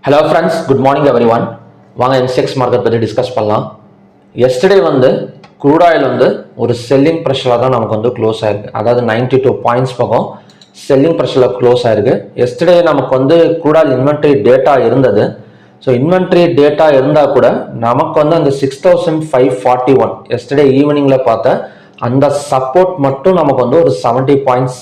Hello friends, good morning everyone. வாங்க MCX market பற்றி discuss பண்ணலாம். எஸ்டர்டே crude oil ஒரு செல்லிங் ப்ரெஷரில் தான் நமக்கு க்ளோஸ் ஆயிருக்கு. அதாவது 92 பாயிண்ட்ஸ் பக்கம் செல்லிங் ப்ரெஷரில் க்ளோஸ் ஆயிருக்கு. எஸ்டர்டே நமக்கு crude oil இன்வென்ட்ரி டேட்டா இருந்தது. ஸோ இன்வென்ட்ரி டேட்டா இருந்தால் கூட நமக்கு அந்த 6541 எஸ்டர்டே ஈவினிங்கில் பார்த்த அந்த சப்போர்ட் மட்டும் நமக்கு ஒரு 70 பாயிண்ட்ஸ்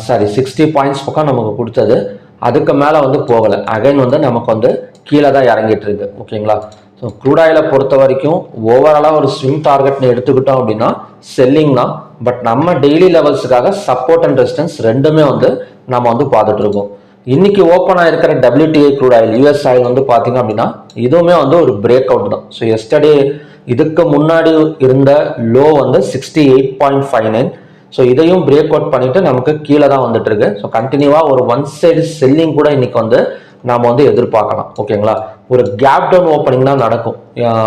60 பாயிண்ட்ஸ் பக்கம் நமக்கு கொடுத்தது. அதுக்கு மேலே போகலை. அகைன் நமக்கு கீழே தான் இறங்கிட்டு இருக்கு. ஓகேங்களா? ஸோ க்ரூட் ஆயிலை பொறுத்த வரைக்கும் ஓவராலாக ஒரு ஸ்விங் டார்கெட்னு எடுத்துக்கிட்டோம் அப்படின்னா செல்லிங் தான். பட் நம்ம டெய்லி லெவல்ஸுக்காக சப்போர்ட் அண்ட் ரெசிஸ்டன்ஸ் ரெண்டுமே நம்ம பார்த்துட்டு இருக்கோம். இன்னைக்கு ஓப்பன் ஆயிருக்கிற WTI crude oil US oil பார்த்தீங்க அப்படின்னா இதுவுமே ஒரு பிரேக் அவுட் தான். ஸோ எஸ்டர்டே இதுக்கு முன்னாடி இருந்த லோ 68.59. ஸோ இதையும் பிரேக் அவுட் பண்ணிட்டு நமக்கு கீழே தான் வந்துட்டு இருக்கு. ஸோ கண்டினியூவாக ஒரு ஒன் சைடு செல்லிங் கூட இன்னைக்கு நாம எதிர்பார்க்கலாம். ஓகேங்களா? ஒரு கேப் டவுன் ஓப்பனிங் தான் நடக்கும்.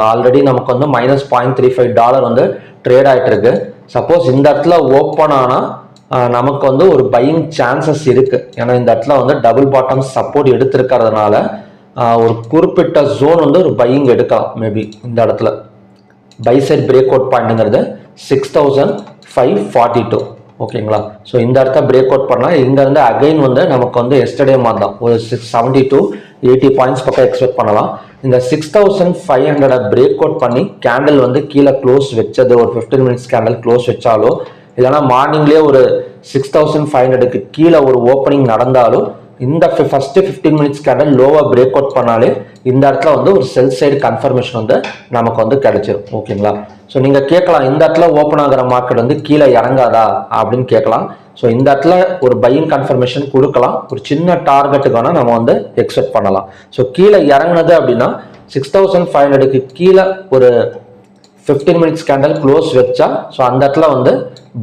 ஆல்ரெடி நமக்கு -$0.35 ட்ரேட் ஆயிட்டு இருக்கு. சப்போஸ் இந்த இடத்துல ஓப்பன் ஆனால் நமக்கு ஒரு பையிங் சான்சஸ் இருக்கு. ஏன்னா இந்த இடத்துல டபுள் பாட்டம் சப்போர்ட் எடுத்திருக்கிறதுனால ஒரு குறிப்பிட்ட ஜோன் ஒரு பையிங் எடுக்கலாம். மேபி இந்த இடத்துல பை சைட் பிரேக் அவுட் பாயிண்ட்ங்கிறது 6542. ஓகேங்களா? ஸோ இந்த இடத்த பிரேக் அவுட் பண்ணால் இங்கேருந்து அகைன் நமக்கு எஸ்டர்டே மாதிரி தான் ஒரு 70 to 80 பாயிண்ட்ஸ் பக்கம் எக்ஸ்பெக்ட் பண்ணலாம். இந்த 6500 பிரேக் அவுட் பண்ணி கேண்டில் கீழே க்ளோஸ் வச்சது ஒரு 15 மினிட்ஸ் கேண்டில் க்ளோஸ் வச்சாலோ இல்லைனா மார்னிங்லேயே ஒரு 6500க்கு கீழே ஒரு ஓப்பனிங் நடந்தாலும் இந்த ஃபர்ஸ்ட் 15 மினிட்ஸ் கேண்டில் லோவாக பிரேக் அவுட் பண்ணாலே இந்த இடத்துல ஒரு செல் சைடு கன்ஃபர்மேஷன் நமக்கு கிடைச்சிடும். ஓகேங்களா? ஸோ நீங்கள் கேட்கலாம், இந்த இடத்துல ஓப்பன் ஆகிற மார்க்கெட் கீழே இறங்காதா அப்படின்னு கேட்கலாம். ஸோ இந்த இடத்துல ஒரு பையிங் கன்ஃபர்மேஷன் கொடுக்கலாம். ஒரு சின்ன டார்கெட்டுக்கான நம்ம எக்ஸ்பெக்ட் பண்ணலாம். ஸோ கீழே இறங்குனது அப்படின்னா 6500க்கு கீழே ஒரு 15 மினிட்ஸ் கேண்டல் க்ளோஸ் வச்சா ஸோ அந்த இடத்துல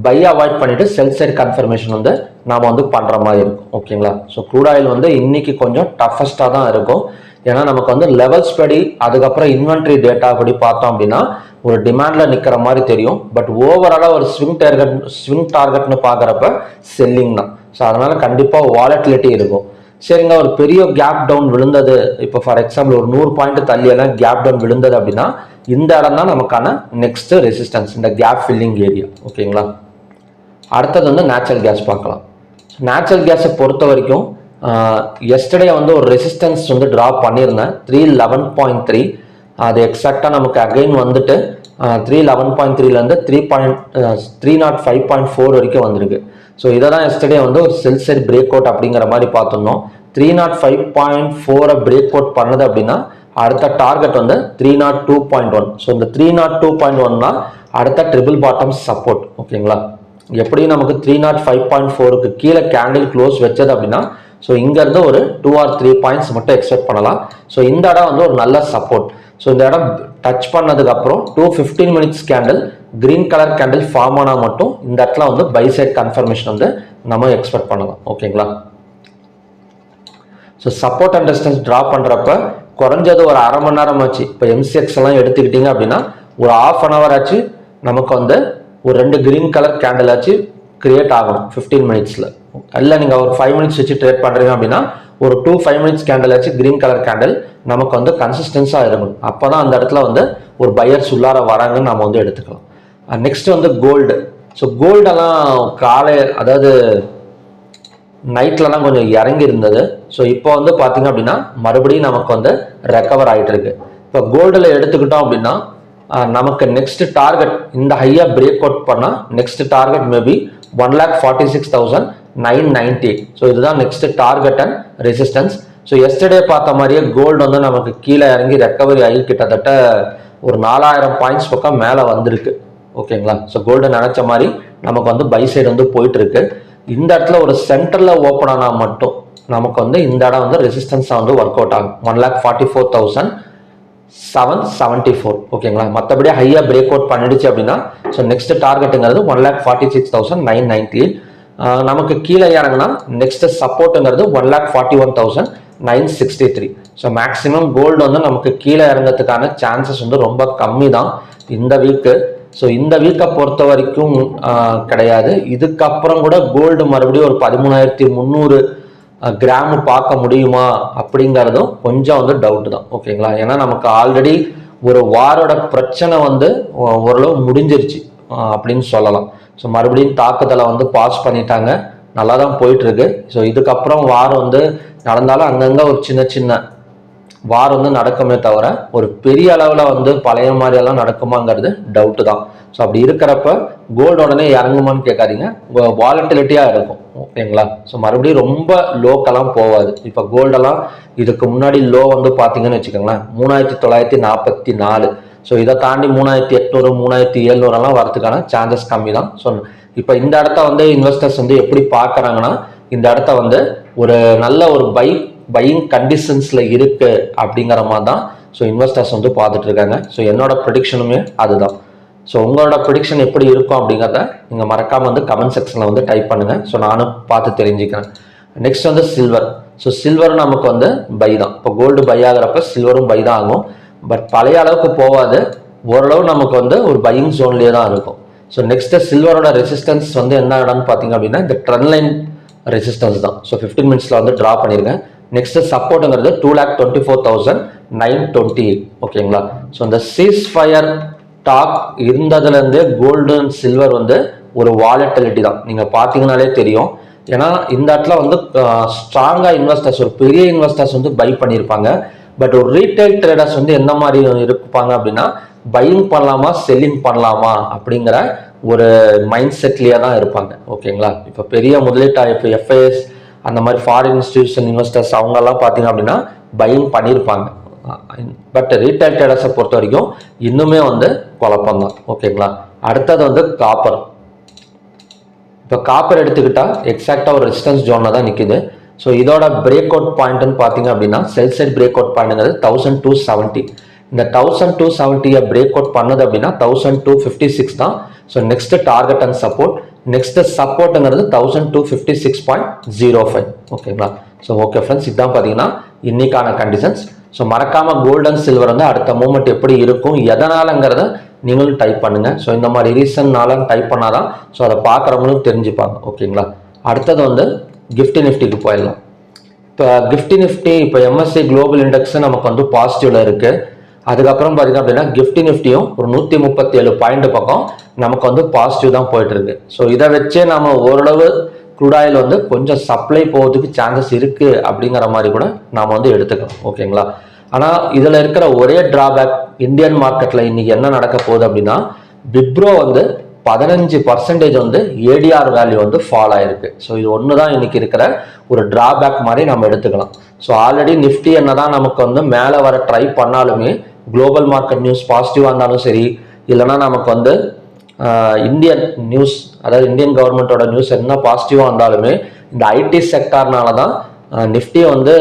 பை அவாய்ட் பண்ணிட்டு செல் சைடு கன்ஃபர்மேஷன் நாம பண்ற மாதிரி இருக்கும். ஓகேங்களா? ஸோ க்ரூட் ஆயில் இன்னைக்கு கொஞ்சம் டஃபஸ்டாக தான் இருக்கும். ஏன்னா நமக்கு லெவல்ஸ் படி அதுக்கப்புறம் இன்வென்ட்ரி டேட்டா படி பார்த்தோம் அப்படின்னா ஒரு டிமாண்ட்ல நிக்கிற மாதிரி தெரியும். பட் ஓவராலா ஒரு ஸ்விங் டார்கெட்னு பாக்குறப்ப செல்லிங் தான். ஸோ அதனால கண்டிப்பா வாலட்டிலிட்டி இருக்கும். சரிங்க, ஒரு பெரிய கேப் டவுன் விழுந்தது, இப்போ ஃபார் எக்ஸாம்பிள் ஒரு 100 பாயிண்ட் தள்ளி எல்லாம் கேப் டவுன் விழுந்தது அப்படின்னா இந்த இடம் தான் நமக்கான நெக்ஸ்ட் ரெசிஸ்டன்ஸ், இந்த கேப் ஃபில்லிங் ஏரியா. ஓகேங்களா? அடுத்தது நேச்சுரல் கேஸ் பார்க்கலாம். நேச்சுரல் கேஸை பொறுத்த வரைக்கும் எஸ்டர்டே ஒரு ரெசிஸ்டன்ஸ் ட்ராப் பண்ணியிருந்தேன் 311.3. அது எக்ஸாக்டாக நமக்கு அகைன் 311.3லேருந்து 305.4 வரைக்கும் வந்திருக்கு. ஸோ இதை தான் எஸ்டர்டே ஒரு செல் சைட் பிரேக் அவுட் அப்படிங்கிற மாதிரி பார்த்துருந்தோம். 305.4 பிரேக் அவுட் பண்ணது அப்படின்னா அடுத்த டார்கெட் 302.1. ஸோ இந்த 302.1 அடுத்த ட்ரிபிள் பாட்டம் சப்போர்ட். ஓகேங்களா? எப்படியும் நமக்கு 305.4க்கு கீழே கேண்டில் க்ளோஸ் வச்சது அப்படின்னா ஸோ இங்கேருந்து ஒரு 2 or 3 பாயிண்ட்ஸ் மட்டும் எக்ஸ்பெக்ட் பண்ணலாம். ஸோ இந்த இடம் ஒரு நல்ல சப்போர்ட். ஸோ இந்த இடம் டச் பண்ணதுக்கு அப்புறம் 215 minutes candle green colour candle form ஆனால் மட்டும் இந்த இடத்துல பை சைட் கன்ஃபர்மேஷன் நம்ம எக்ஸ்பெக்ட் பண்ணலாம். ஓகேங்களா? So support and resistance drop பண்ணுறப்ப குறைஞ்சது ஒரு அரை மணி நேரம் ஆச்சு. இப்போ MCX எல்லாம் எடுத்துக்கிட்டீங்க அப்படின்னா ஒரு ½ an hour ஆச்சு நமக்கு ஒரு 2 கிரீன் கலர் கேண்டில் ஆச்சு கிரியேட் ஆகணும் 15 மினிட்ஸில். இல்லை நீங்கள் ஒரு 5 மினிட்ஸ் வச்சு ட்ரேட் பண்ணுறீங்க அப்படின்னா ஒரு 5 மினிட்ஸ் கேண்டில் ஆச்சு கிரீன் கலர் கேண்டில் நமக்கு கன்சிஸ்டன்ஸாக இருக்கணும். அப்போ தான் அந்த இடத்துல ஒரு பையர்ஸ் உள்ளார வராங்கன்னு நம்ம எடுத்துக்கலாம். Next gold. ஸோ கோல்டெல்லாம் காலை அதாவது நைட்லலாம் கொஞ்சம் இறங்கி இருந்தது. ஸோ இப்போ பார்த்தீங்க அப்படின்னா மறுபடியும் நமக்கு ரெக்கவர் ஆகிட்டு இருக்கு. இப்போ கோல்டில் எடுத்துக்கிட்டோம் அப்படின்னா நமக்கு நெக்ஸ்ட் டார்கெட் இந்த ஹையா பிரேக் அவுட் பண்ணால் நெக்ஸ்ட் டார்கெட் மேபி 1,46,990. ஸோ இதுதான் next target and resistance. So yesterday பார்த்த மாதிரியே கோல்டு நமக்கு கீழே இறங்கி ரெக்கவரி ஆகி கிட்டத்தட்ட ஒரு 4000 பாயிண்ட்ஸ் பக்கம் மேலே வந்திருக்கு. ஓகேங்களா? ஸோ கோல்டு நினைச்ச மாதிரி நமக்கு பை சைடு போயிட்டு இருக்கு. இந்த இடத்துல ஒரு சென்டர்ல ஓப்பன் ஆனால் மட்டும் நமக்கு இந்த இடம் ரெசிஸ்டன்ஸாக ஒர்க் அவுட் ஆகும் 1,44,774. ஓகேங்களா? மற்றபடி ஹையா பிரேக் அவுட் பண்ணிடுச்சு அப்படின்னா ஸோ நெக்ஸ்ட் டார்கெட்டுங்கிறது 1,46,998. நமக்கு கீழே இறங்கினா நெக்ஸ்ட் சப்போர்ட்டுங்கிறது 1,41,963. ஸோ மேக்ஸிமம் கோல்டு நமக்கு கீழே இறங்கிறதுக்கான சான்சஸ் ரொம்ப கம்மி தான் இந்த வீக்கு. ஸோ இந்த வீக்கை பொறுத்த வரைக்கும் கிடையாது. இதுக்கப்புறம் கூட கோல்டு மறுபடியும் ஒரு 13,300 கிராம் பார்க்க முடியுமா அப்படிங்கிறதும் கொஞ்சம் வந்து டவுட் தான். ஓகேங்களா, ஏன்னா நமக்கு ஆல்ரெடி ஒரு வாரோட பிரச்சனை வந்து ஓரளவு முடிஞ்சிருச்சு அப்படின்னு சொல்லலாம். ஸோ மறுபடியும் தாக்குதலை வந்து பாஸ் பண்ணிட்டாங்க, நல்லா தான் போயிட்டு இருக்கு. ஸோ இதுக்கப்புறம் வார் வந்து நடந்தாலும் அங்கங்கே ஒரு சின்ன சின்ன வார் வந்து நடக்குமே தவிர ஒரு பெரிய அளவில் வந்து பழைய மாதிரியெல்லாம் நடக்குமாங்கிறது டவுட்டு தான். ஸோ அப்படி இருக்கிறப்ப கோல்டு உடனே இறங்குமான்னு கேட்காதீங்க, வாலட்டிலிட்டியாக இருக்கும். ஓகேங்களா, ஸோ மறுபடியும் ரொம்ப லோக்கெல்லாம் போகாது. இப்போ கோல்டெல்லாம் இதுக்கு முன்னாடி லோ வந்து பார்த்தீங்கன்னு வச்சுக்கோங்களேன் 3944. ஸோ இதை தாண்டி 3800 3700 வரதுக்கான சான்சஸ் கம்மி தான். ஸோ இப்போ இந்த இடத்த வந்து இன்வெஸ்டர்ஸ் வந்து எப்படி பார்க்குறாங்கன்னா, இந்த இடத்த வந்து ஒரு நல்ல ஒரு பையிங் கண்டிஷன்ஸில் இருக்கு அப்படிங்கிற மாதிரி தான் ஸோ இன்வெஸ்டர்ஸ் வந்து பார்த்துட்டு இருக்காங்க. ஸோ என்னோட ப்ரிடிக்ஷனுமே அதுதான். ஸோ உங்களோட ப்ரிடிக்ஷன் எப்படி இருக்கும் அப்படிங்கிறத நீங்கள் மறக்காமல் வந்து கமெண்ட் செக்ஷனில் வந்து டைப் பண்ணுங்கள். ஸோ நானும் பார்த்து தெரிஞ்சுக்கிறேன். நெக்ஸ்ட் வந்து சில்வர். ஸோ சில்வர் நமக்கு வந்து பை தான். இப்போ கோல்டு பை ஆகிறப்ப சில்வரும் பை தான் ஆகும். பட் பழைய அளவுக்கு போகாது, ஓரளவு நமக்கு வந்து ஒரு பையிங் ஜோன்லேயே தான் இருக்கும். ஸோ நெக்ஸ்ட் சில்வரோட ரெசிஸ்டன்ஸ் வந்து என்ன இடம்னு பார்த்தீங்க அப்படின்னா இந்த ட்ரெண்ட் லைன் ரெசிஸ்டன்ஸ் தான். ஸோ 15 மினிட்ஸில் வந்து ட்ரா பண்ணியிருக்கேன். நெக்ஸ்ட் சப்போர்ட்டுங்கிறது 2,24,928. ஓகேங்களா, ஸோ இந்த சீஸ் ஃபயர் டாக் இருந்ததுலேருந்தே கோல்டு அண்ட் சில்வர் வந்து ஒரு வாலட்டிலிட்டி தான். நீங்கள் பார்த்தீங்கன்னாலே தெரியும். ஏன்னா இந்த இடத்துல வந்து ஸ்ட்ராங்காக இன்வெஸ்டர்ஸ், ஒரு பெரிய இன்வெஸ்டர்ஸ் வந்து பை பண்ணியிருப்பாங்க. பட் ஒரு ரீட்டைல் ட்ரேடர்ஸ் வந்து எந்த மாதிரி இருப்பாங்க அப்படின்னா, பையிங் பண்ணலாமா செல்லிங் பண்ணலாமா அப்படிங்கிற ஒரு மைண்ட் செட்லேயே தான் இருப்பாங்க. ஓகேங்களா, இப்போ பெரிய முதலீட்டாக இப்போ எஃப்ஐஎஸ் அந்த மாதிரி ஃபாரின் இன்ஸ்டிடியூஷன் இன்வெஸ்டர்ஸ் அவங்கெல்லாம் பார்த்தீங்க அப்படின்னா பையிங் பண்ணியிருப்பாங்க. பட் ரீட்டைல் ட்ரேடர்ஸை பொறுத்த வரைக்கும் இன்னுமே வந்து குழப்பம் தான். ஓகேங்களா, அடுத்தது வந்து காப்பர். இப்போ காப்பர் எடுத்துக்கிட்டா எக்ஸாக்டாக ஒரு ரெசிஸ்டன்ஸ் ஜோனில் தான் நிற்குது. ஸோ இதோட பிரேக் அவுட் பாயிண்ட்னு பார்த்தீங்க அப்படின்னா செல் சைட் பிரேக் அவுட் பாயிண்ட்ங்கிறது 1270. இந்த 1270 பிரேக் அவுட் பண்ணது அப்படின்னா 1256 தான். So next target and support. Next சப்போர்ட்டுங்கிறது 1256.05. ஓகேங்களா, ஸோ ஓகே ஃப்ரெண்ட்ஸ், இதுதான் பார்த்தீங்கன்னா இன்னைக்கான கண்டிஷன்ஸ். ஸோ மறக்காம கோல்டு அண்ட் சில்வர் வந்து அடுத்த மூமெண்ட் எப்படி இருக்கும் எதனாலங்கிறத நீங்களும் டைப் பண்ணுங்க. ஸோ இந்த மாதிரி ரீசன்னால டைப் பண்ணாதான் ஸோ அதை பார்க்குறவங்களும் தெரிஞ்சுப்பாங்க. ஓகேங்களா, அடுத்தது வந்து கிஃப்டி நிஃப்டிக்கு போயிடலாம். இப்போ கிஃப்டி நிஃப்டி இப்போ எம்எஸ்சி குளோபல் இண்டெக்ஸ் நமக்கு வந்து பாசிட்டிவ்ல இருக்கு. அதுக்கப்புறம் பார்த்தீங்க அப்படின்னா கிஃப்டி நிஃப்டியும் ஒரு 137 பாயிண்ட் பக்கம் நமக்கு வந்து பாசிட்டிவ் தான் போயிட்டு இருக்கு. ஸோ இதை வச்சே நம்ம ஓரளவு க்ரூட் ஆயில் வந்து கொஞ்சம் சப்ளை போகிறதுக்கு சான்சஸ் இருக்கு அப்படிங்கிற மாதிரி கூட நாம வந்து எடுத்துக்கலாம். ஓகேங்களா, ஆனால் இதில் இருக்கிற ஒரே டிராபேக் இந்தியன் மார்க்கெட்டில் இன்னைக்கு என்ன நடக்க போகுது அப்படின்னா, விப்ரோ வந்து 15% வந்து ஏடிஆர் வேல்யூ வந்து ஃபால் ஆயிருக்கு. ஸோ இது ஒன்று தான் இன்னைக்கு இருக்கிற ஒரு டிராபேக் மாதிரி நம்ம எடுத்துக்கலாம். ஸோ ஆல்ரெடி நிஃப்டி என்னதான் நமக்கு வந்து மேலே வர ட்ரை பண்ணாலுமே குளோபல் மார்க்கெட் நியூஸ் பாசிட்டிவாக இருந்தாலும் சரி, இல்லைன்னா நமக்கு வந்து இந்தியன் நியூஸ், அதாவது இந்தியன் கவர்மெண்ட்டோட நியூஸ் என்ன பாசிட்டிவாக இருந்தாலுமே இந்த ஐடி செக்டார்னால தான் நிஃப்டி வந்து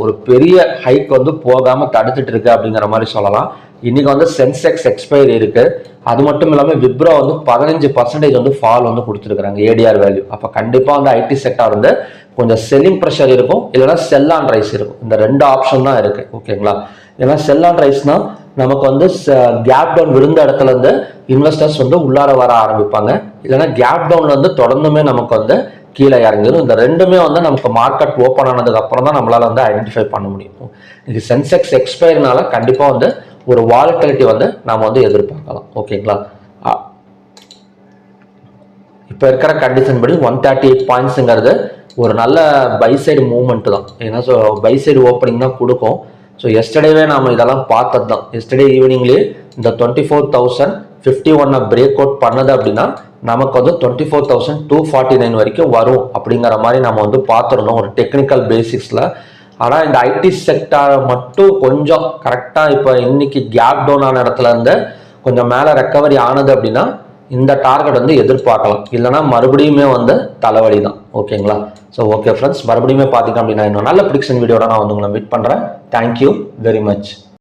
ஒரு பெரிய ஹைக் வந்து போகாமல் தடுத்துட்டு இருக்கு அப்படிங்கிற மாதிரி சொல்லலாம். இன்னைக்கு வந்து சென்செக்ஸ் எக்ஸ்பைரி இருக்கு. அது மட்டும் இல்லாமல் விப்ரோ வந்து 15% வந்து ஃபால் வந்து கொடுத்துருக்காங்க ஏடிஆர் வேல்யூ. அப்போ கண்டிப்பாக வந்து ஐடி செக்டார் வந்து கொஞ்சம் செல்லிங் ப்ரெஷர் இருக்கும், இல்லைன்னா செல் ஆன் ரைஸ் இருக்கும். இந்த ரெண்டு ஆப்ஷன் தான் இருக்கு. ஓகேங்களா, ஏன்னா செல் ஆன் ரைஸ்னா நமக்கு வந்து கேப் டவுன் விழுந்த இடத்துல இருந்து இன்வெஸ்டர்ஸ் வந்து உள்ளார வர ஆரம்பிப்பாங்க, இல்லைன்னா கேப் டவுன்ல வந்து தொடர்ந்துமே நமக்கு வந்து கீழே இறங்கிடும். இந்த ரெண்டுமே வந்து நமக்கு மார்க்கெட் ஓப்பன் ஆனதுக்கு அப்புறம் தான் நம்மளால வந்து ஐடென்டிஃபை பண்ண முடியும். இது சென்செக்ஸ் எக்ஸ்பைர்னால கண்டிப்பா வந்து ஒரு வாலட்டிலிட்டி வந்து நாம வந்து எதிர்பார்க்கலாம். ஓகேங்களா, இப்போ இருக்கிற கண்டிஷன் படி 138 பாயிண்ட்ஸுங்கிறது ஒரு நல்ல பை சைடு மூவ்மெண்ட் தான். ஏன்னா ஸோ பை சைடு ஓப்பனிங் தான் கொடுக்கும். ஸோ எஸ்டர்டேவே நாம இதெல்லாம் பார்த்தது தான். எஸ்டர்டே ஈவினிங்லேயே இந்த 24,051 பிரேக் அவுட் பண்ணது அப்படின்னா நமக்கு வந்து 24,249 வரைக்கும் வரும் அப்படிங்கிற மாதிரி நம்ம வந்து பார்த்துருந்தோம் ஒரு டெக்னிக்கல் பேசிக்ஸில். ஆனால் இந்த ஐடி செக்டார் மட்டும் கொஞ்சம் கரெக்டாக இப்போ இன்னைக்கு கேப் டவுன் ஆன இடத்துல இருந்து கொஞ்சம் மேலே ரெக்கவரி ஆனது அப்படின்னா இந்த டார்கெட் வந்து எதிர்பார்க்கலாம், இல்லைனா மறுபடியுமே வந்து தலைவலி தான். ஓகேங்களா, ஸோ ஓகே ஃப்ரெண்ட்ஸ், மறுபடியுமே பார்த்தீங்க அப்படின்னா இன்னும் நல்ல ப்ரிடிக்ஷன் வீடியோட நான் வந்து உங்களை மீட் பண்ணுறேன். Thank you very much.